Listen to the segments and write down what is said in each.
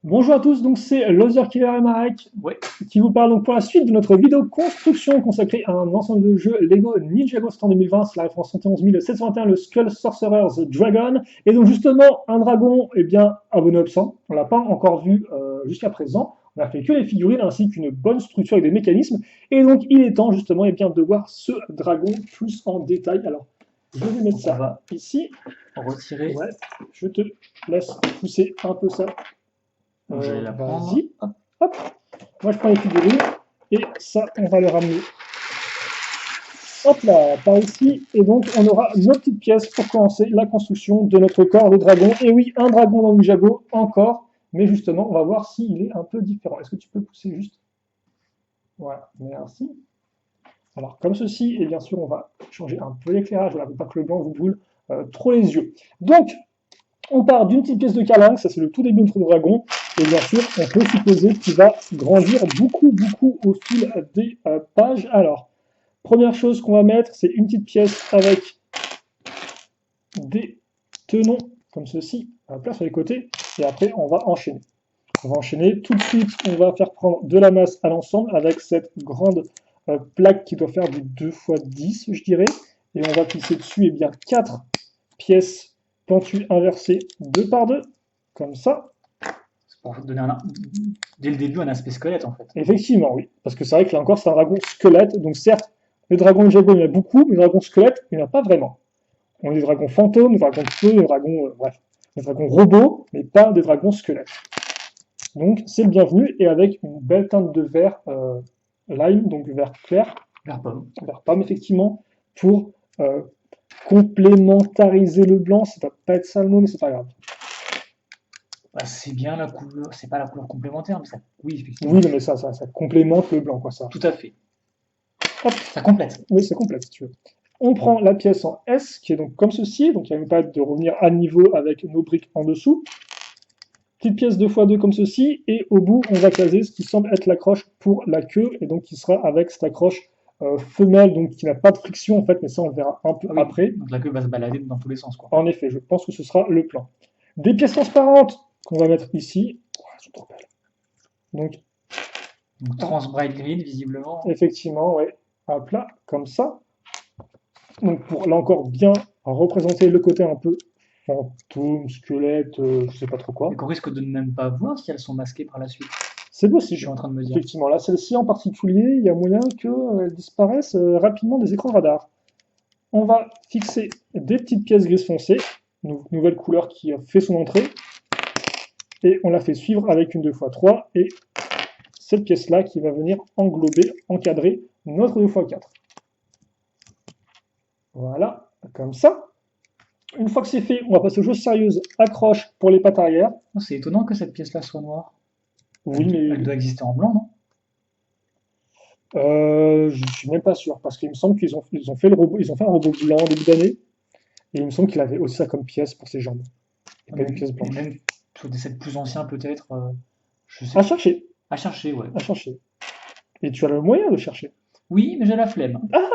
Bonjour à tous, donc c'est Lozer Killer et Marek Ouais, qui vous parle donc pour la suite de notre vidéo construction consacrée à un ensemble de jeux Lego Ninjago en 2020, c'est la référence 71 721, le Skull Sorcerer's Dragon. Et donc justement, un dragon, eh bien, abonné absent, on l'a pas encore vu jusqu'à présent, on a fait que les figurines ainsi qu'une bonne structure avec des mécanismes. Et donc il est temps justement eh bien, de voir ce dragon plus en détail. Alors, je vais mettre donc on ça va ici. retirer. Ouais, je te laisse pousser un peu ça. Donc j'allais la prendre. Vas-y, hop, hop. Moi je prends les figurines et ça on va les ramener. Hop là, par ici. Et donc on aura nos petites pièces pour commencer la construction de notre corps de dragon. Et oui, un dragon dans Ninjago encore. Mais justement, on va voir s'il est un peu différent. Est-ce que tu peux pousser juste? Voilà, merci. Alors comme ceci, et bien sûr on va changer un peu l'éclairage, voilà, pour pas que le blanc vous brûle trop les yeux. Donc on part d'une petite pièce de carlingue, ça c'est le tout début de notre dragon, et bien sûr, on peut supposer qu'il va grandir beaucoup, beaucoup au fil des pages. Alors, première chose qu'on va mettre, c'est une petite pièce avec des tenons, comme ceci, à la sur les côtés, et après, on va enchaîner. On va enchaîner. Tout de suite, on va faire prendre de la masse à l'ensemble avec cette grande plaque qui doit faire du 2 x 10, je dirais, et on va glisser dessus, et bien, 4 pièces pentues inversées 2 par 2, comme ça. C'est pour donner dès le début un aspect squelette en fait. Effectivement, oui. Parce que c'est vrai que là encore, c'est un dragon squelette. Donc certes, les dragons de Jago, il y en a beaucoup, mais les dragons squelettes, il n'y en a pas vraiment. On a des dragons fantômes, des dragons de feu, des dragons, bref, des dragons robots, mais pas des dragons squelettes. Donc c'est le bienvenu, et avec une belle teinte de vert lime, donc vert clair, Vert pomme. vert pomme effectivement, pour complémentariser le blanc. Ça va pas être ça le mot, mais c'est pas grave. Bah, c'est bien la couleur, c'est pas la couleur complémentaire, mais ça, oui, effectivement. Oui, non, mais ça complémente le blanc, quoi, ça. Tout à fait. Hop, Ça complète. oui, c'est complet, si tu veux. On prend la pièce en S, qui est donc comme ceci, donc il n'y a même pas de revenir à niveau avec nos briques en dessous. Petite pièce 2 x 2 comme ceci, et au bout, on va caser ce qui semble être l'accroche pour la queue, et donc qui sera avec cette accroche femelle, donc qui n'a pas de friction en fait, mais ça on le verra un peu Ah oui. après. Donc la queue va se balader dans tous les sens quoi. En effet, je pense que ce sera le plan. Des pièces transparentes qu'on va mettre ici. Oh, elles sont trop belles. Donc, trans bright green visiblement. effectivement, ouais, hop là, comme ça. Donc pour là encore bien représenter le côté un peu fantôme, squelette, je sais pas trop quoi. Et qu'on risque de ne même pas voir si elles sont masquées par la suite. C'est Je suis possible. en train de me dire. Effectivement, là, celle-ci en particulier, il y a moyen qu'elle disparaisse rapidement des écrans radar. On va fixer des petites pièces gris foncé, nouvelle couleur qui fait son entrée, et on la fait suivre avec une 2 x 3, et cette pièce-là qui va venir englober, encadrer notre 2 x 4. Voilà, comme ça. Une fois que c'est fait, on va passer aux choses sérieuses. Accroche pour les pattes arrière. Oh, c'est étonnant que cette pièce-là soit noire. Oui, Elle doit exister en blanc, non? Je suis même pas sûr, parce qu'il me semble qu'ils ont fait le robot, ils ont fait un robot blanc en début d'année, et il me semble qu'il avait aussi ça comme pièce pour ses jambes, et pas une pièce Et blanche. même sur des sets plus anciens peut-être. Je sais À pas. chercher, À chercher, ouais. à chercher. Et tu as le moyen de chercher. Oui, mais j'ai la flemme. Ah,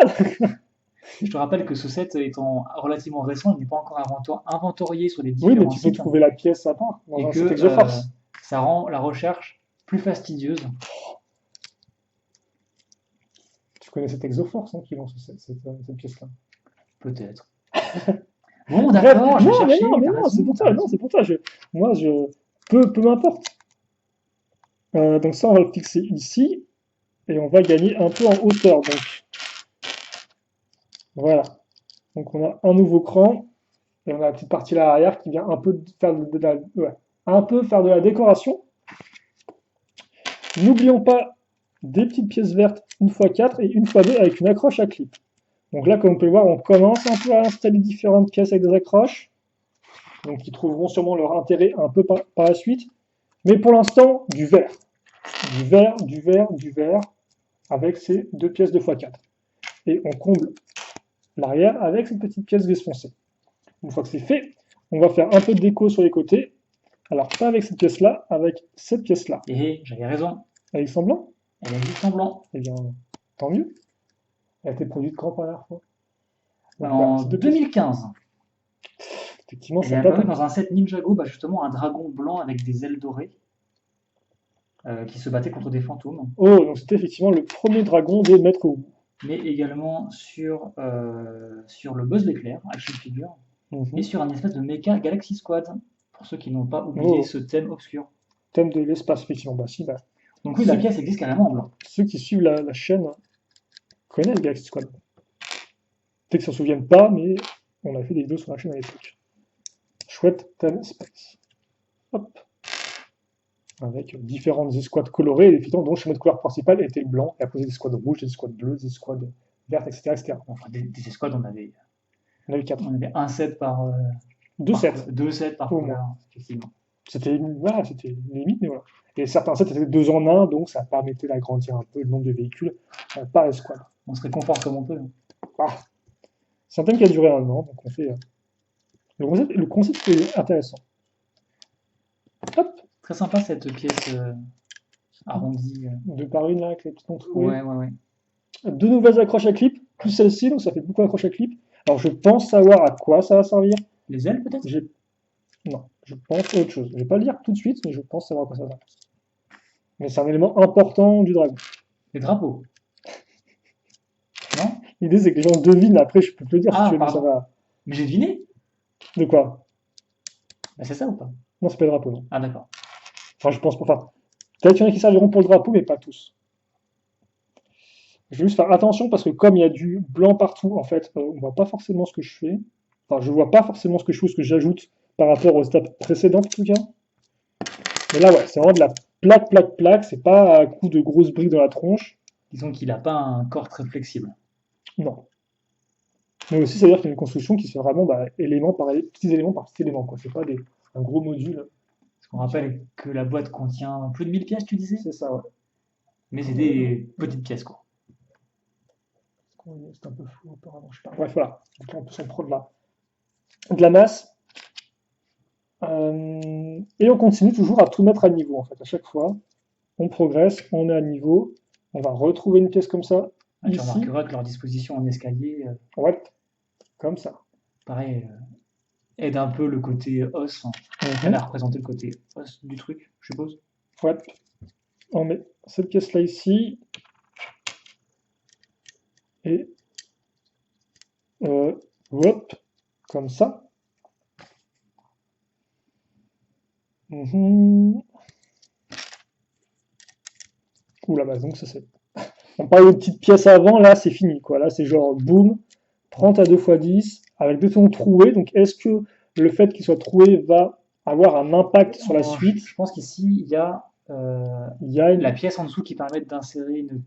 Je te rappelle que ce set étant relativement récent, il n'est pas encore inventorié sur les oui, mais différents tu peux sites trouver la pièce à part, dans et un que site Exoforce. ça rend la recherche plus fastidieuse. Tu connais cet Exoforce qui lance cette pièce-là. Peut-être. Bon, Bref, d'accord, je vais non, mais chercher. non, mais T'as non, c'est raison, pour t'as ça, non, raison. c'est pour ça. Moi, peu m'importe. Donc ça, on va le fixer ici, et on va gagner un peu en hauteur. Donc voilà. Donc on a un nouveau cran, et on a la petite partie là arrière qui vient un peu faire un peu faire de la décoration. N'oublions pas des petites pièces vertes 1 x 4 et 1 x 2 avec une accroche à clip. Donc là, comme vous pouvez le voir, on commence un peu à installer différentes pièces avec des accroches, donc qui trouveront sûrement leur intérêt un peu par la suite. Mais pour l'instant, du vert. Du vert, du vert, du vert, avec ces 2 pièces 2 x 4. Et on comble l'arrière avec cette petite pièce gris foncé. Une fois que c'est fait, on va faire un peu de déco sur les côtés. Alors, pas avec cette pièce-là, avec cette pièce-là. Et j'avais raison. Avec semblant. Elle existe en blanc. Eh bien, tant mieux. Elle a été produite quand pour la dernière fois? Donc voilà, En ces 2 pièces. 2015. Effectivement, Elle est ça date apparue un dans peu. un set Ninjago, justement un dragon blanc avec des ailes dorées. qui se battait contre des fantômes, Oh, donc c'était effectivement le premier dragon de Maître Wu. mais également sur le Buzz l'éclair, action figure, et Mhm. sur un espèce de mecha Galaxy Squad, pour ceux qui n'ont pas oublié Oh, ce thème obscur. thème de l'espace, effectivement. Bah si, bah, Donc oui, la ceux, pièce existe carrément en blanc. ceux qui suivent la chaîne connaissent Galaxy Squad. Peut-être qu'ils s'en souviennent pas, mais on a fait des vidéos sur la chaîne à l'époque. Chouette thème space. Hop. Avec différentes escouades colorées, et évidemment, dont le schéma de couleur principal était blanc, et après des escouades rouges, des escouades bleues, des escouades vertes, etc. etc. Enfin, des escouades, On a eu 4. on avait un set par, 2 sets, deux sets par au moins. couleur, effectivement. Voilà, c'était limite, mais voilà. Et certains sets étaient 2 en 1, donc ça permettait d'agrandir un peu le nombre de véhicules par escouade. On se réconforte comme on peut. Ah. C'est un thème qui a duré 1 an, donc on fait. Le concept est intéressant. Hop, Très sympa cette pièce arrondie. 2 par 1 là, avec les petites montres. Ouais, ouais, ouais. 2 nouvelles accroches à clip, plus celle-ci, donc ça fait beaucoup d'accroches à clip. Alors je pense savoir à quoi ça va servir. Les ailes peut-être? Non, je pense à autre chose. Je vais pas le dire tout de suite, mais je pense savoir à quoi ça va servir. Mais c'est un élément important du dragon. Les drapeaux. Non? L'idée c'est que les gens devinent, après je peux te le dire si Ah, tu veux, mais ça pardon. va. Mais j'ai deviné. De quoi? Bah, c'est ça ou pas? Non, c'est pas le drapeau, non. Ah d'accord. Enfin, je pense pas. Enfin, peut-être qu'il y en a qui serviront pour le drapeau, mais pas tous. Je vais juste faire attention parce que comme il y a du blanc partout, en fait, on voit pas forcément ce que je fais. Enfin, je vois pas forcément ce que je fais ou ce que j'ajoute par rapport aux étapes précédentes, en tout cas. Mais là, ouais, c'est vraiment de la plaque, plaque, plaque. C'est pas à coup de grosses briques dans la tronche. Disons qu'il n'a pas un corps très flexible. Non. Mais aussi, ça veut dire qu'il y a une construction qui se fait vraiment élément par petits éléments par petits éléments, quoi. C'est pas un gros module. Parce qu'on rappelle que la boîte contient plus de 1000 pièces, tu disais? C'est ça, ouais. Mais c'est des petites pièces, quoi. C'est un peu flou apparemment, je sais pas. Bref, voilà. Donc là, on peut s'en prendre là. De la masse. Et on continue toujours à tout mettre à niveau, en fait. À chaque fois, on progresse, on est à niveau. On va retrouver une pièce comme ça, Ah, tu ici. remarqueras que leur disposition en escalier, Ouais, comme ça. pareil, aide un peu le côté os. Elle a représenté le côté os du truc, je suppose. Ouais. On met cette pièce-là ici. Et hop, comme ça. Oula, bah donc ça c'est. On parlait de petites pièces avant, là c'est fini quoi. Là c'est genre boum, prends ta 2x10 avec deux tons troués. Donc est-ce que le fait qu'il soit troué va avoir un impact sur la suite? Je pense qu'ici, il y a Il y a la pièce en dessous qui permet d'insérer une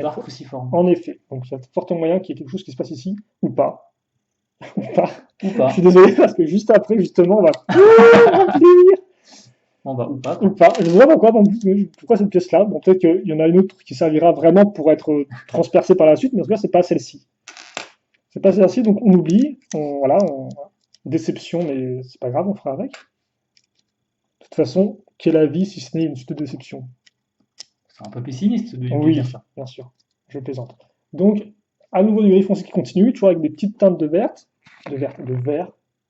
barre cruciforme. En effet, donc il y a fort moyen qu'il y ait quelque chose qui se passe ici, ou pas. Ou pas. Ou pas. Je suis désolé parce que juste après, justement, on va remplir. Bon bah, ou pas. Ou pas. Je ne sais pas pourquoi cette pièce-là. Bon, peut-être qu'il y en a une autre qui servira vraiment pour être transpercée par la suite, mais en tout cas, c'est pas celle-ci. C'est pas celle-ci, donc on oublie. Voilà, déception, mais c'est pas grave, on fera avec. De toute façon, quelle avis si ce n'est une suite de déception? C'est un peu pessimiste de Oui, dire ça. bien sûr, je plaisante. Donc, à nouveau du gris foncé qui continue, toujours avec des petites teintes de vert,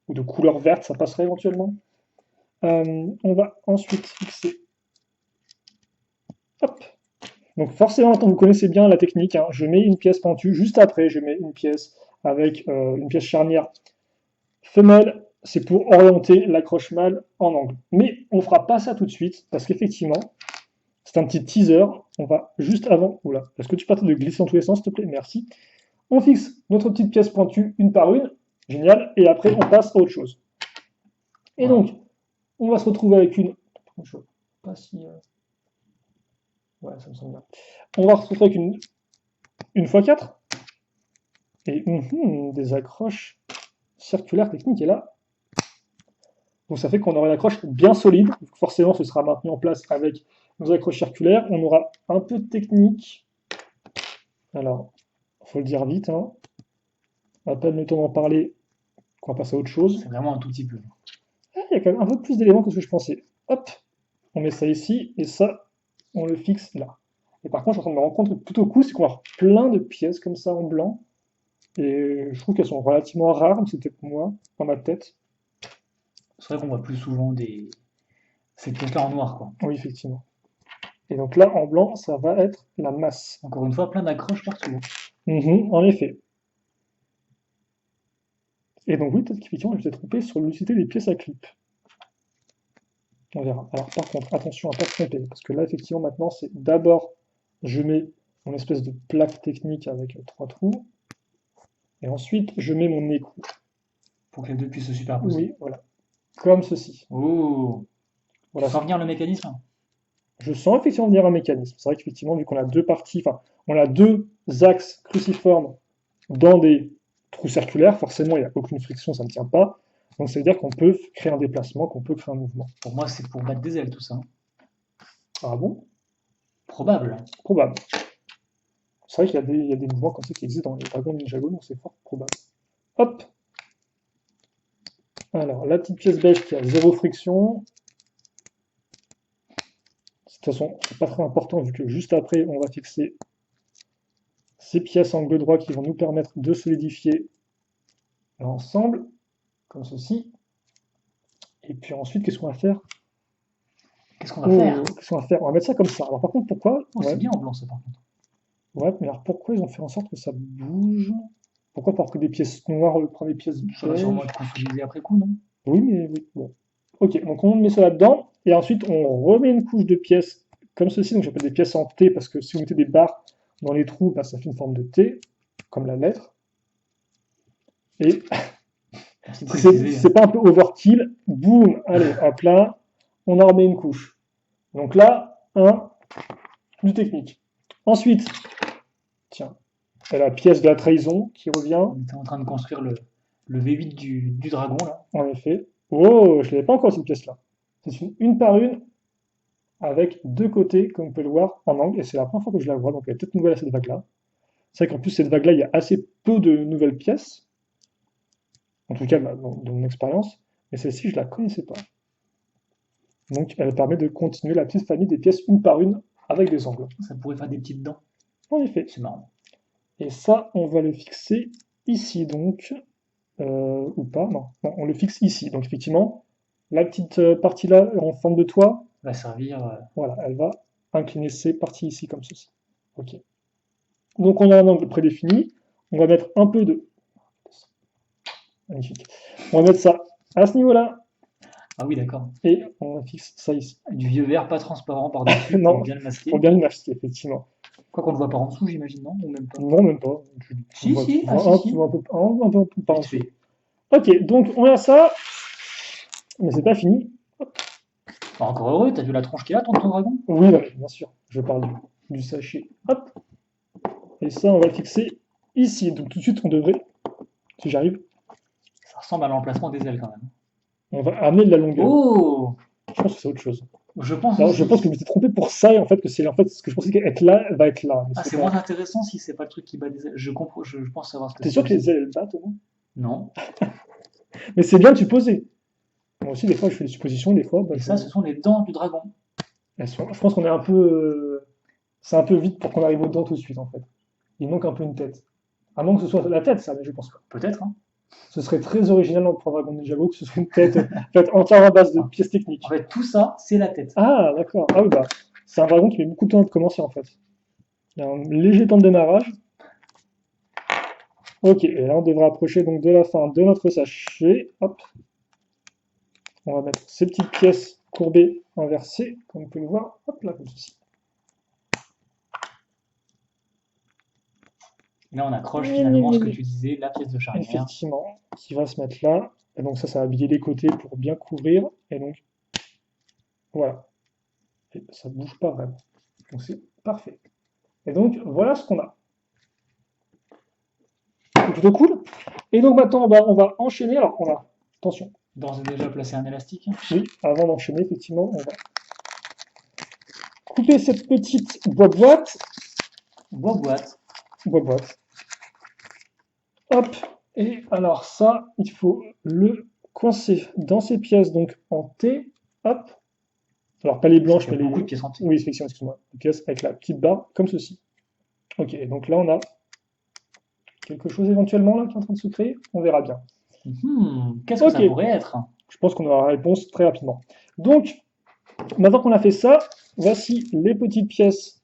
ou de couleur verte, ça passerait éventuellement. On va ensuite fixer. Hop. Donc forcément, vous connaissez bien la technique, hein. Je mets une pièce pentue, juste après, je mets une pièce avec une pièce charnière femelle, c'est pour orienter l'accroche mâle en angle. Mais on ne fera pas ça tout de suite, parce qu'effectivement, c'est un petit teaser. On va juste avant. Oula, est-ce que tu peux de glisser dans tous les sens, s'il te plaît? Merci. On fixe notre petite pièce pointue une par une. Génial. Et après, on passe à autre chose. Et donc, on va se retrouver avec une. Je sais pas si. Ouais, ça me semble bien. On va se retrouver avec une x4. Et des accroches circulaires techniques. Et là. Donc ça fait qu'on aura une accroche bien solide. Donc forcément, ce sera maintenu en place avec nos accroches circulaires. On aura un peu de technique. Alors, il faut le dire vite. Hein. À peine le temps d'en parler, qu'on va passer à autre chose. C'est vraiment un tout petit peu. Ah, il y a quand même un peu plus d'éléments que ce que je pensais. Hop, on met ça ici, et ça, on le fixe là. Et par contre, je suis en train de me rendre compte que plutôt cool, c'est qu'on va avoir plein de pièces comme ça en blanc. Et je trouve qu'elles sont relativement rares, mais c'était pour moi, dans ma tête. C'est vrai qu'on voit plus souvent ces pièces-là en noir, quoi. Oui, effectivement. Et donc là, en blanc, ça va être la masse. Encore une fois, plein d'accroches partout. En effet. Et donc oui, peut-être qu'effectivement, je me suis trompé sur l'unicité des pièces à clip. On verra. Alors par contre, attention à ne pas se tromper, parce que là, effectivement, maintenant, c'est d'abord, je mets mon espèce de plaque technique avec 3 trous, et ensuite, je mets mon écrou. Pour que les deux puissent se superposer. Oui, voilà. Comme ceci. Oh! Voilà. Tu sens venir le mécanisme? Je sens effectivement venir un mécanisme. C'est vrai qu'effectivement, vu qu'on a deux parties, enfin, on a deux axes cruciformes dans des trous circulaires, forcément, il n'y a aucune friction, ça ne tient pas. Donc, ça veut dire qu'on peut créer un déplacement, qu'on peut créer un mouvement. Pour moi, c'est pour battre des ailes, tout ça. Ah bon? Probable. Probable. C'est vrai qu'il y a des mouvements comme ça qui existent dans les dragons de Ninjago, donc c'est fort probable. Hop! Alors, la petite pièce beige qui a 0 friction. De toute façon, c'est pas très important vu que juste après, on va fixer ces pièces angle droit qui vont nous permettre de solidifier l'ensemble, comme ceci. Et puis ensuite, qu'est-ce qu'on va faire? Qu'est-ce qu'on va faire? Qu'est-ce qu'on va faire? On va mettre ça comme ça. Alors par contre, pourquoi? Oh, c'est bien en blanc, ça, par contre. Ouais, mais alors pourquoi ils ont fait en sorte que ça bouge? Pourquoi pas que des pièces noires prendre des pièces Ça va sûrement être consolidé après coup, non? Oui, mais oui. Bon. Ok, donc on met ça là-dedans, et ensuite on remet une couche de pièces comme ceci, donc j'appelle des pièces en T, parce que si vous mettez des barres dans les trous, bah, ça fait une forme de T, comme la lettre. Et c'est pas un peu overkill, boum, allez, hop là, on en remet une couche. Donc là, du technique. Ensuite, tiens, il y a la pièce de la trahison qui revient. On était en train de construire le V8 du dragon, là. En effet. Oh, je ne l'avais pas encore cette pièce-là. C'est une par une, avec deux côtés, comme vous pouvez le voir, en angle, et c'est la première fois que je la vois, donc elle est peut-être nouvelle à cette vague-là. C'est vrai qu'en plus, cette vague-là, il y a assez peu de nouvelles pièces, en tout cas dans mon expérience, mais celle-ci, je ne la connaissais pas. Donc, elle permet de continuer la petite famille des pièces une par une, avec des angles. Ça pourrait faire des petites dents. En effet. C'est marrant. Et ça, on va le fixer ici, donc, ou pas, non, on le fixe ici. Donc, effectivement, la petite partie-là, en forme de toit, va servir. Voilà, elle va incliner ces parties ici comme ceci. Ok. Donc on a un angle prédéfini. On va mettre un peu de. Magnifique. On va mettre ça à ce niveau-là. Ah oui, d'accord. Et on fixe ça ici. Du vieux verre pas transparent par-dessus pour bien le masquer. Pour bien le masquer, effectivement. Quoi qu'on ne voit pas en dessous, j'imagine, non? Ou même pas? Non, même pas. Si, si. Un peu par en dessous. Fait. Ok, donc on a ça. Mais c'est pas fini. Encore heureux, t'as vu la tronche qu'il a, ton dragon? Oui, bien sûr. Je parle du sachet. Hop. Et ça, on va le fixer ici. Donc tout de suite, on devrait, si j'arrive. Ça ressemble à l'emplacement des ailes quand même. On va amener de la longueur. Oh! Je pense que c'est autre chose. Je pense que je me suis trompé pour ça, et en fait, que c'est en fait ce que je pensais être là, va être là. Ah, c'est moins intéressant si c'est pas le truc qui bat des ailes. Je pense savoir ce que c'est. T'es sûr que les ailes, elles battent au moins? Non. Mais c'est bien de supposer. Moi aussi, des fois, je fais des suppositions, des fois. Et ça, ce sont les dents du dragon. Je pense qu'on est un peu. C'est un peu vite pour qu'on arrive aux dents tout de suite, en fait. Il manque un peu une tête. À moins que ce soit la tête, ça, mais je pense pas. Peut-être, hein. Ce serait très original pour Dragon Ninjago que ce soit une tête faite entièrement à base de pièces techniques. En fait, tout ça, c'est la tête. Ah, d'accord. Ah oui, bah, c'est un dragon qui met beaucoup de temps à commencer, en fait. Il y a un léger temps de démarrage. Ok, et là, on devrait approcher donc de la fin de notre sachet. Hop. On va mettre ces petites pièces courbées, inversées, comme vous pouvez le voir. Hop là, comme ceci. Et là, on accroche finalement ce que tu disais, la pièce de charnière. Effectivement, qui va se mettre là. Et donc ça va habiller les côtés pour bien couvrir. Et donc, voilà. Et ça ne bouge pas vraiment. Donc c'est parfait. Et donc, voilà ce qu'on a. C'est plutôt cool. Et donc maintenant, on va enchaîner. Alors, on a, attention. D'ores et déjà placer un élastique. Oui, avant d'enchaîner, effectivement, on va couper cette petite boîte. Boîte. Hop. Et alors ça, il faut le coincer dans ces pièces, donc en T. Hop. Alors pas les blanches, mais les... beaucoup de pièces en T. Oui, effectivement, excuse-moi. Les pièces avec la petite barre, comme ceci. Ok, donc là, on a quelque chose éventuellement là qui est en train de se créer. On verra bien. Qu'est-ce que ça pourrait être? Je pense qu'on aura la réponse très rapidement. Donc, maintenant qu'on a fait ça, voici les petites pièces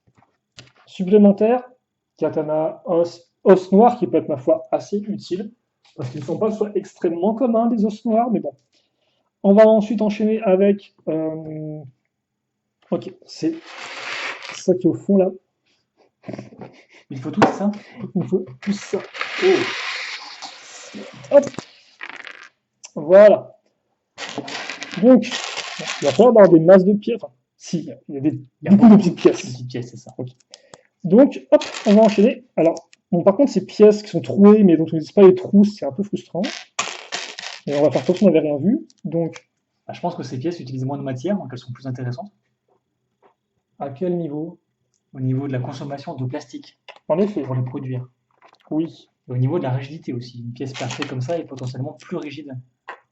supplémentaires. Katana, os noir, qui peut être, ma foi, assez utile, parce qu'ils ne sont pas soit extrêmement communs, des os noirs, mais bon. On va ensuite enchaîner avec... Ok, c'est ça qui est au fond, là. Il faut tout ça. Il faut tout ça. Oh. Hop. Voilà. Donc, il va falloir avoir des masses de pièces. Enfin, si, il y a beaucoup de petites pièces. Petites pièces, c'est ça. Okay. Donc, hop, on va enchaîner. Alors, bon, par contre, ces pièces qui sont trouées, mais dont on n'utilise pas les trous, c'est un peu frustrant. Et on va faire comme si on n'avait rien vu. Donc, je pense que ces pièces utilisent moins de matière, donc elles sont plus intéressantes. À quel niveau? Au niveau de la consommation de plastique. En effet. Pour les produire. Oui. Et au niveau de la rigidité aussi. Une pièce percée comme ça est potentiellement plus rigide.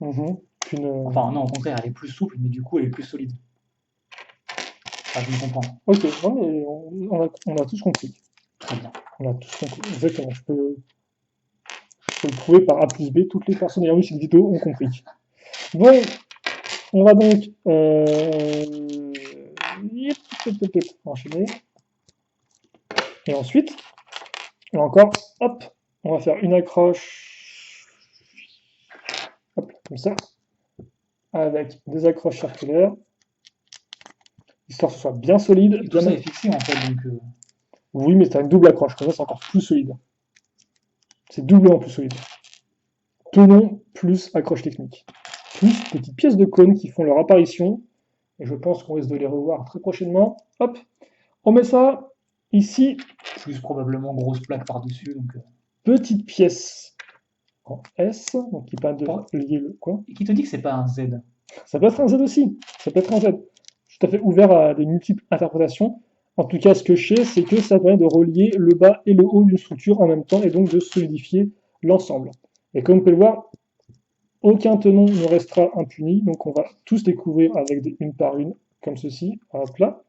Enfin, non, au contraire, elle est plus souple, mais du coup, elle est plus solide. Ça, je me comprends. Ok, non, mais on a tous compris. Très bien. On a tous compris. Exactement. Je peux le prouver par A plus B. Toutes les personnes ayant vu cette vidéo ont compris. Bon, on va donc enchaîner. Et ensuite, là encore, hop, on va faire une accroche, hop, comme ça, avec des accroches circulaires, histoire que ce soit bien solide. Et tout ça est fixé en fait, donc... Oui, mais tu as une double accroche, comme ça c'est encore plus solide. C'est doublement plus solide. Tenon plus accroche technique. Plus petites pièces de cône qui font leur apparition, et je pense qu'on risque de les revoir très prochainement. Hop, on met ça ici. Plus probablement grosse plaque par-dessus, donc... Petite pièce en S, donc qui permet de lier le quoi. Et qui te dit que c'est pas un Z? Ça peut être un Z aussi, ça peut être un Z. Tout à fait ouvert à des multiples interprétations. En tout cas, ce que je sais, c'est que ça permet de relier le bas et le haut d'une structure en même temps, et donc de solidifier l'ensemble. Et comme vous pouvez le voir, aucun tenon ne restera impuni, donc on va tous découvrir avec une par une, comme ceci, hop là.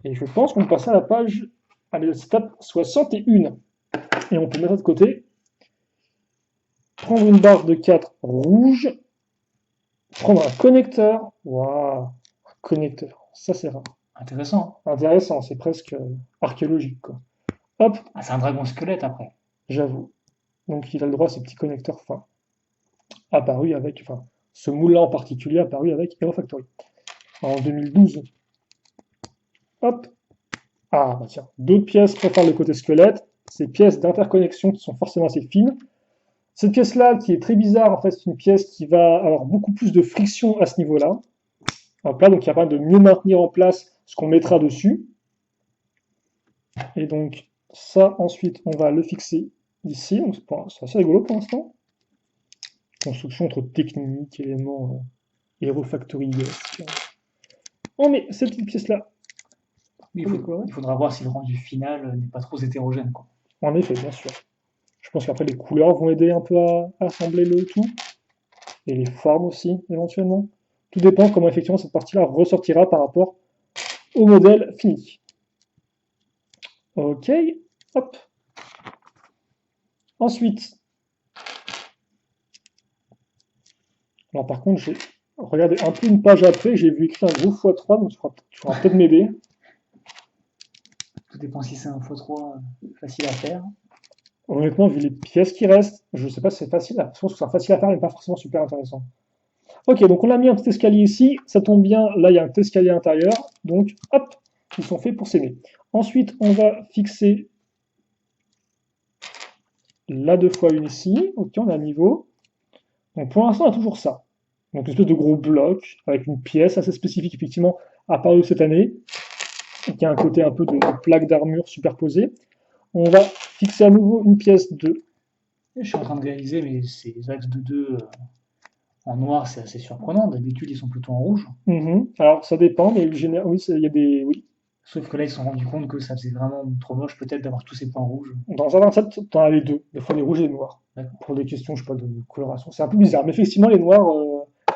Et je pense qu'on passe à la page, à l'étape 61. Et on peut mettre ça de côté, prendre une barre de 4 rouge, prendre un connecteur, waouh, un connecteur, ça c'est rare. Intéressant. Intéressant, c'est presque archéologique, quoi. Hop. Ah, c'est un dragon squelette après. J'avoue. Donc il a le droit à ces petits connecteurs fins. Apparu avec, enfin, ce moule-là en particulier apparu avec Hero Factory. En 2012. Hop. Ah, bah tiens, d'autres pièces pour faire le côté squelette. Ces pièces d'interconnexion qui sont forcément assez fines. Cette pièce-là, qui est très bizarre, en fait, c'est une pièce qui va avoir beaucoup plus de friction à ce niveau-là. Hop là, donc il y a pas de mieux maintenir en place ce qu'on mettra dessus. Et donc, ça, ensuite, on va le fixer ici. Donc, c'est assez rigolo pour l'instant. Construction entre technique, éléments Hero Factory-esque. On met cette petite pièce-là. Il faudra voir si le rendu final n'est pas trop hétérogène, quoi. En effet, bien sûr. Je pense qu'après, les couleurs vont aider un peu à assembler le tout. Et les formes aussi, éventuellement. Tout dépend comment, effectivement, cette partie-là ressortira par rapport au modèle fini. Ok, hop. Ensuite, alors par contre, j'ai regardé un peu une page après, j'ai vu écrit un gros x3, donc tu pourras peut-être m'aider. Tout dépend si c'est un x3 facile à faire. Honnêtement, vu les pièces qui restent, je ne sais pas si c'est facile. Je pense que c'est facile à faire, mais pas forcément super intéressant. Ok, donc on a mis un petit escalier ici, ça tombe bien, là il y a un petit escalier intérieur, donc hop, ils sont faits pour s'aimer. Ensuite, on va fixer la 2x1 ici, ok, on a un niveau. Donc pour l'instant, on a toujours ça. Donc une espèce de gros bloc avec une pièce assez spécifique, effectivement, apparue cette année, qui a un côté un peu de plaque d'armure superposée. On va fixer à nouveau une pièce de... Je suis en train de réaliser, mais ces axes de 2 en noir, c'est assez surprenant. D'habitude, ils sont plutôt en rouge. Alors, ça dépend, mais oui, il y a des... Oui. Sauf que là, ils se sont rendus compte que ça faisait vraiment trop moche, peut-être, d'avoir tous ces points rouges. Dans un 27, tu en as les deux, des fois des rouges et des noirs. Pour des questions, je sais pas, de coloration. C'est un peu bizarre, mais effectivement, les noirs,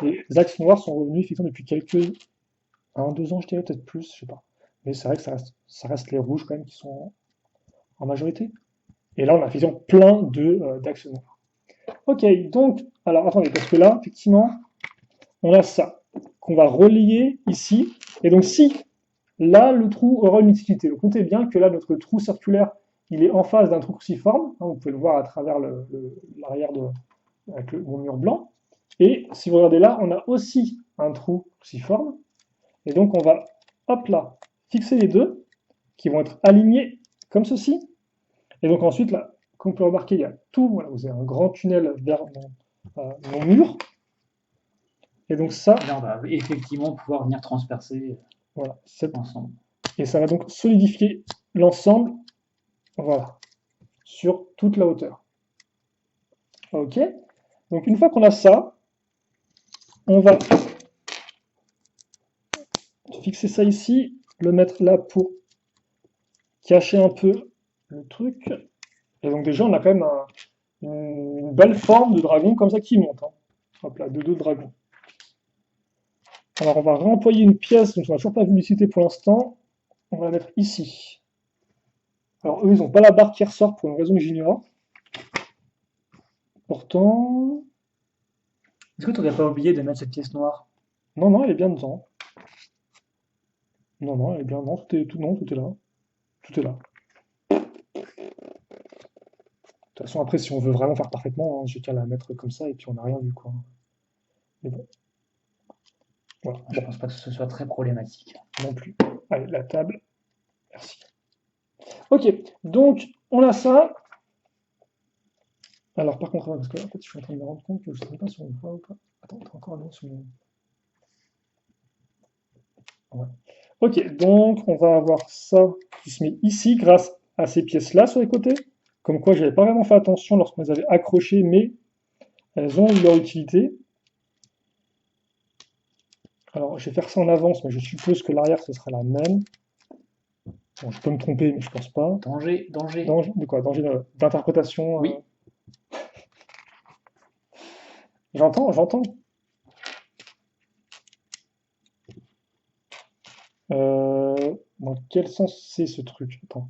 les axes noirs sont revenus effectivement depuis quelques... 1-2 ans, je dirais, peut-être plus, je sais pas. Mais c'est vrai que ça reste les rouges, quand même, qui sont en majorité. Et là, on a effectivement plein d'axes noirs. Ok, donc, alors attendez, parce que là, effectivement, on a ça, qu'on va relier ici. Et donc si là, le trou aura une utilité. Donc notez bien que là, notre trou circulaire, il est en face d'un trou cruciforme. Hein, vous pouvez le voir à travers l'arrière avec mon mur blanc. Et si vous regardez là, on a aussi un trou cruciforme. Et donc on va, hop là, fixer les deux, qui vont être alignés comme ceci. Et donc ensuite, là, comme vous pouvez remarquer, il y a tout, voilà, vous avez un grand tunnel vers mon mur. Et donc ça... Là, on va effectivement pouvoir venir transpercer voilà, l'ensemble. Et ça va donc solidifier l'ensemble, voilà, sur toute la hauteur. Ok. Donc une fois qu'on a ça, on va fixer ça ici, le mettre là pour cacher un peu le truc. Et donc déjà, on a quand même une belle forme de dragon comme ça qui monte. Hein. Hop là, de deux dragons. Alors on va réemployer une pièce dont on n'a toujours pas vu l'utilité pour l'instant. On va la mettre ici. Alors eux, ils n'ont pas la barre qui ressort pour une raison que j'ignore. Pourtant... Est-ce que tu n'aurais pas oublié de mettre cette pièce noire? Non, non, elle est bien dedans. Non, non, elle est bien dedans. Non, tout est là. Tout est là. De toute façon, après, si on veut vraiment faire parfaitement, hein, j'ai qu'à la mettre comme ça et puis on n'a rien vu, quoi. Mais bon. Voilà. Je pense pas que ce soit très problématique. Non plus. Allez, la table. Merci. Ok, donc on a ça. Alors par contre, parce que en fait, je suis en train de me rendre compte que je ne sais pas si on voit ou pas. Attends, t'as encore un nom sur mon... Ouais. Ok, donc on va avoir ça qui se met ici grâce à ces pièces-là sur les côtés. Comme quoi, j'avais pas vraiment fait attention lorsqu'on les avait accrochées, mais elles ont eu leur utilité. Alors, je vais faire ça en avance, mais je suppose que l'arrière, ce sera la même. Bon, je peux me tromper, mais je pense pas. Danger, danger. Danger de quoi? Danger d'interprétation. Oui. J'entends, j'entends. Dans quel sens c'est ce truc? Attends.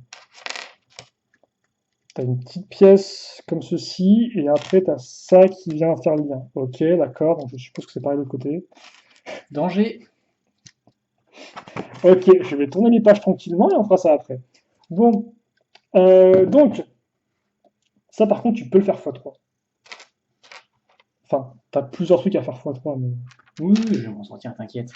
T'as une petite pièce comme ceci, et après t'as ça qui vient faire le lien. Ok, d'accord, donc je suppose que c'est pareil de l'autre côté. Danger. Ok, je vais tourner les pages tranquillement et on fera ça après. Bon, donc, ça par contre, tu peux le faire x3. Enfin, t'as plusieurs trucs à faire x3, mais... Oui, je vais m'en sortir, t'inquiète.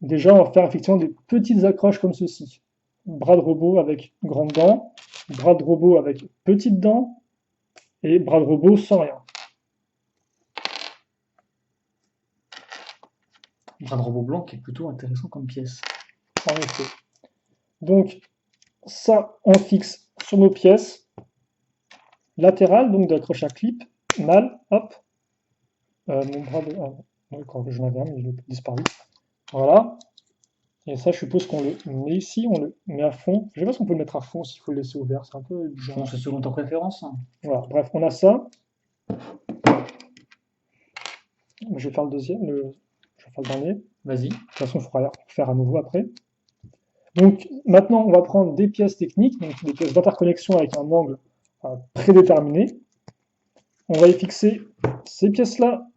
Déjà, on va faire effectivement des petites accroches comme ceci. Bras de robot avec grande dent, bras de robot avec petite dent, et bras de robot sans rien. Bras de robot blanc qui est plutôt intéressant comme pièce. En effet. Donc, ça, on fixe sur nos pièces latérales, donc d'accroche à clip, mal, hop. Mon bras de... Ah, d'accord, j'en avais un, mais il a disparu. Voilà. Et ça, je suppose qu'on le met ici, on le met à fond. Je sais pas si on peut le mettre à fond, s'il faut le laisser ouvert, c'est un peu bizarre. Bon, c'est selon ta préférence. Voilà, bref, on a ça. Je vais faire le deuxième, je vais faire le dernier. Vas-y. De toute façon, il faudra faire à nouveau après. Donc maintenant, on va prendre des pièces techniques, donc des pièces d'interconnexion avec un angle prédéterminé. On va y fixer ces pièces-là,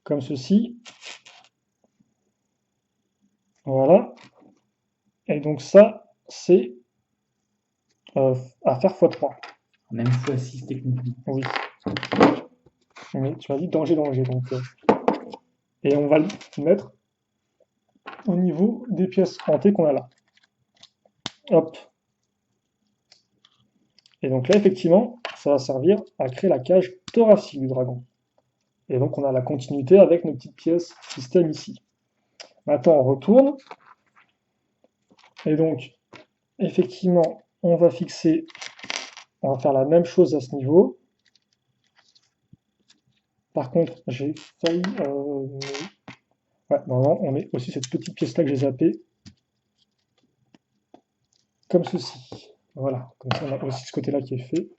comme ceci. Voilà. Et donc ça, c'est à faire x3. Même x6 techniquement. Oui. Mais tu m'as dit danger, danger. Donc, et on va le mettre au niveau des pièces hantées qu'on a là. Hop. Et donc là, effectivement, ça va servir à créer la cage thoracique du dragon. Et donc on a la continuité avec nos petites pièces système ici. Maintenant, on retourne. Et donc, effectivement, on va faire la même chose à ce niveau. Par contre, j'ai failli... Ouais, normalement, on met aussi cette petite pièce-là que j'ai zappée. Comme ceci. Voilà, comme ça, on a aussi ce côté-là qui est fait.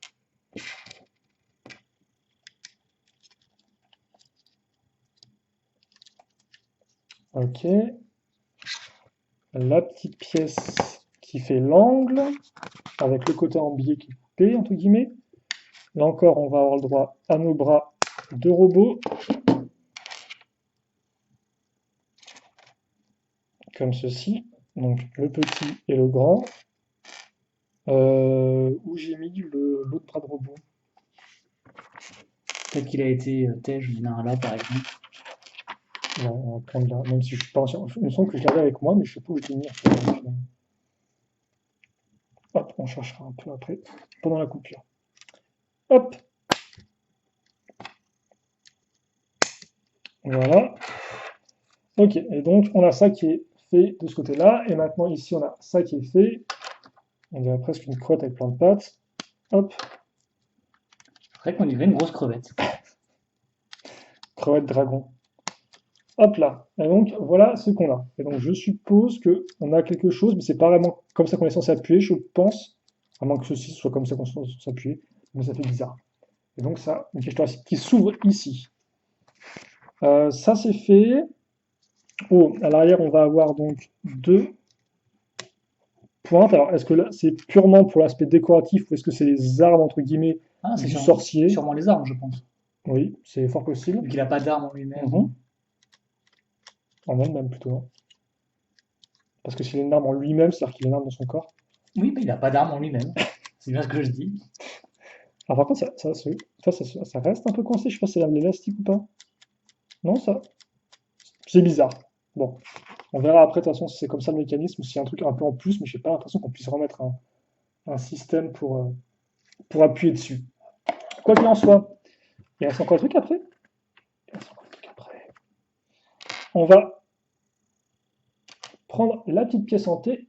Ok. La petite pièce qui fait l'angle, avec le côté en biais qui est coupé, entre guillemets. Là encore, on va avoir le droit à nos bras de robot. comme ceci. Donc le petit et le grand. Où j'ai mis l'autre bras de robot. Peut-être qu'il a été tège, il y en a un là par exemple. Ouais, on va prendre là, même si je suis pas sûr. Il me semble que je l'avais avec moi, mais je sais pas où je l'ai mis. Hop, on cherchera un peu après, pendant la coupure. Hop. Voilà. Ok, et donc on a ça qui est fait de ce côté-là, et maintenant ici on a ça qui est fait. On dirait presque une crotte avec plein de pattes. Hop, C'est vrai qu'on dirait une grosse crevette. crevette dragon. Hop là. Et donc voilà ce qu'on a. Et donc je suppose que on a quelque chose, mais c'est pas vraiment comme ça qu'on est censé appuyer, je pense. À moins que ceci soit comme ça qu'on est censé s'appuyer, mais ça fait bizarre. Et donc ça, une cage thoracique qui s'ouvre ici. Ça c'est fait. Oh, à l'arrière on va avoir donc deux pointe. Alors, est-ce que là, c'est purement pour l'aspect décoratif ou est-ce que c'est les armes, entre guillemets, Ah, c'est du sorcier? sûrement les armes, je pense. Oui, c'est fort possible. Vu qu'il n'a pas d'armes en lui-même. Mhm. En elle-même, plutôt, non? Parce que s'il a une arme en lui-même, c'est-à-dire qu'il a une arme dans son corps. Oui, mais il n'a pas d'armes en lui-même. C'est bien ce que je dis. Alors, par contre, ça reste un peu coincé. Je sais pas si c'est l'élastique ou pas. Non, ça. C'est bizarre. Bon, on verra après, de toute façon, si c'est comme ça le mécanisme, ou s'il y a un truc un peu en plus, mais j'ai pas l'impression qu'on puisse remettre un système pour appuyer dessus. Quoi qu'il en soit, il reste encore un truc après. Il reste encore un truc après. On va prendre la petite pièce en T.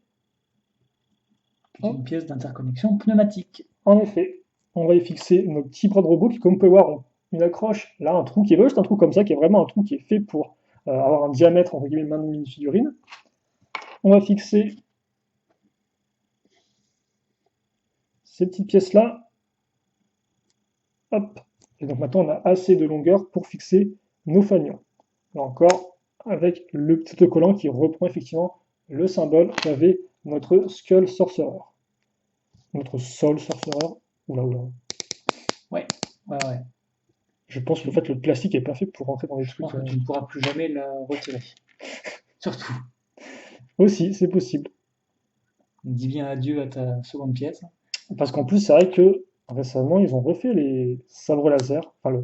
Une pièce d'interconnexion pneumatique. En effet, on va y fixer nos petits bras de robot qui, comme vous pouvez voir, ont une accroche, là, un trou qui est pas juste un trou comme ça, qui est vraiment un trou qui est fait pour avoir un diamètre, entre guillemets, main de mini-figurine. On va fixer ces petites pièces-là. Hop. Et donc maintenant, on a assez de longueur pour fixer nos fanions. Là encore, avec le petit autocollant qui reprend effectivement le symbole qu'avait notre Skull Sorcerer. Notre Soul Sorcerer. Oula, oula. Ouais. Je pense qu'en fait, le plastique est pas fait pour rentrer dans les trucs. Je pense que tu ne pourras plus jamais la retirer. Surtout. Aussi, c'est possible. Dis bien adieu à ta seconde pièce. Parce qu'en plus, c'est vrai que récemment, ils ont refait les sabres laser. Enfin,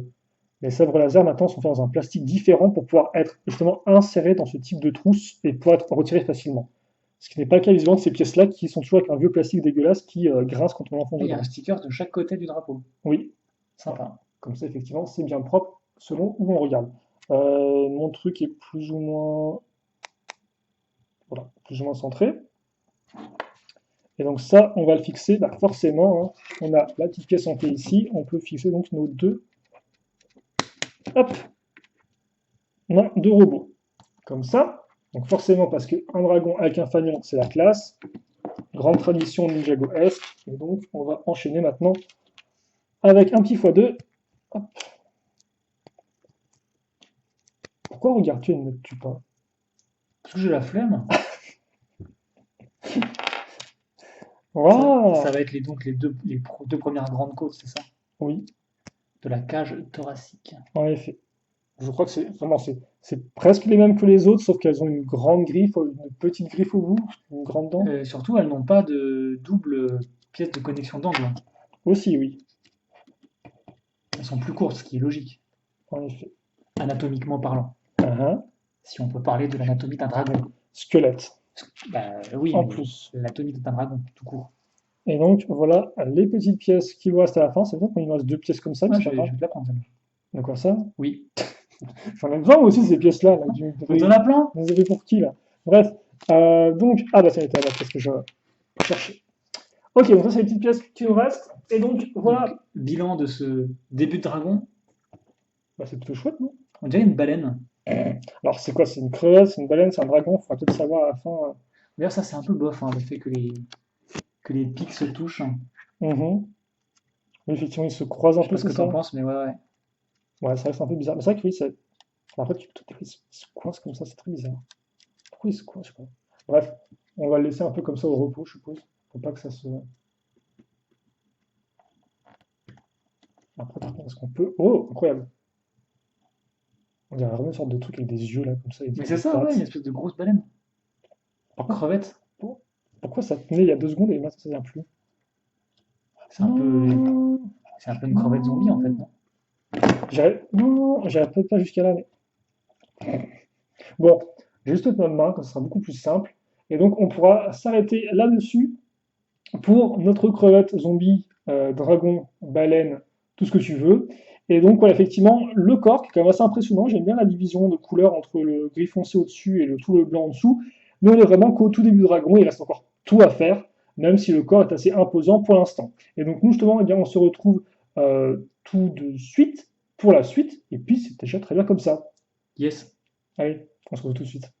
les sabres laser maintenant sont faits dans un plastique différent pour pouvoir être justement insérés dans ce type de trousse et pouvoir être retirés facilement. Ce qui n'est pas le cas visiblement de ces pièces-là qui sont toujours avec un vieux plastique dégueulasse qui grince quand on l'enfonce Il y a dedans. un sticker de chaque côté du drapeau. Oui. Sympa. Comme ça, effectivement, c'est bien propre selon où on regarde. Mon truc est plus ou moins, voilà, plus ou moins centré. Et donc ça, on va le fixer, bah forcément, hein, on a la petite pièce en T ici, on peut fixer donc nos deux, hop, mains de robot. Comme ça, donc forcément parce qu'un dragon avec un fanion, c'est la classe, grande tradition Ninjago-esque, et donc on va enchaîner maintenant avec un petit x2. Hop. Pourquoi regardes-tu et ne me tue pas? Parce que j'ai la flemme. Wow. Ça va être les deux premières grandes côtes, c'est ça? Oui. De la cage thoracique. En effet. Je crois que c'est vraiment c'est presque les mêmes que les autres, sauf qu'elles ont une grande griffe, une petite griffe au bout, une grande dent. Surtout, elles n'ont pas de double pièce de connexion d'angle. Aussi, oui. Elles sont plus courtes, ce qui est logique. En effet. Anatomiquement parlant. Uh-huh. Si on peut parler de l'anatomie d'un dragon. Squelette. Bah oui, en plus. L'anatomie d'un dragon, tout court. Et donc, voilà les petites pièces qui vous restent à la fin. C'est bien qu'on y reste deux pièces comme ça, mais Ouais, c'est pas grave. je vais te la prendre, celle-là. De quoi ça? Oui. J'en ai besoin moi aussi, ces pièces-là. Là. T'en as plein? Vous avez pour qui, là? Bref. Donc, ah bah ça était la pièce que je cherchais. Ok, donc ça, c'est les petites pièces qui nous restent. Et donc, voilà. Donc, bilan de ce début de dragon. Bah, c'est plutôt chouette, non? On dirait une baleine. Alors, c'est quoi? C'est une crevette, c'est une baleine, c'est un dragon? Faudra peut-être savoir à la fin. D'ailleurs, ça, c'est un peu bof, hein, le fait que les pics se touchent. Oui, effectivement, ils se croisent un peu, Je sais pas ce que t'en penses, mais ouais. Ouais, ça reste un peu bizarre. Mais c'est vrai que oui, c'est. En fait, ils se coincent comme ça, c'est très bizarre. Pourquoi ils se coincent, je sais pas. Bref, on va le laisser un peu comme ça au repos, je suppose. Faut pas que ça se. Après, par contre, est-ce qu'on peut. Oh, incroyable! On dirait vraiment une sorte de truc avec des yeux là, comme ça. Mais c'est ça, ouais, une espèce de grosse baleine. En crevette? Pourquoi ça tenait il y a 2 secondes et maintenant ça ne tient plus? C'est un peu... C'est un peu une crevette zombie en fait, non? Non, j'irai peut-être pas jusqu'à là, mais... Bon, j'ai juste notre main, comme ça sera beaucoup plus simple. Et donc, on pourra s'arrêter là-dessus pour notre crevette zombie, dragon, baleine, tout ce que tu veux. Et donc, voilà, effectivement, le corps qui est quand même assez impressionnant. J'aime bien la division de couleurs entre le gris foncé au-dessus et tout le blanc en dessous. Mais on est vraiment qu'au tout début du dragon, il reste encore tout à faire, même si le corps est assez imposant pour l'instant. Et donc, nous, justement, eh bien, on se retrouve tout de suite pour la suite. Et puis, c'est déjà très bien comme ça. Yes. Allez, on se retrouve tout de suite.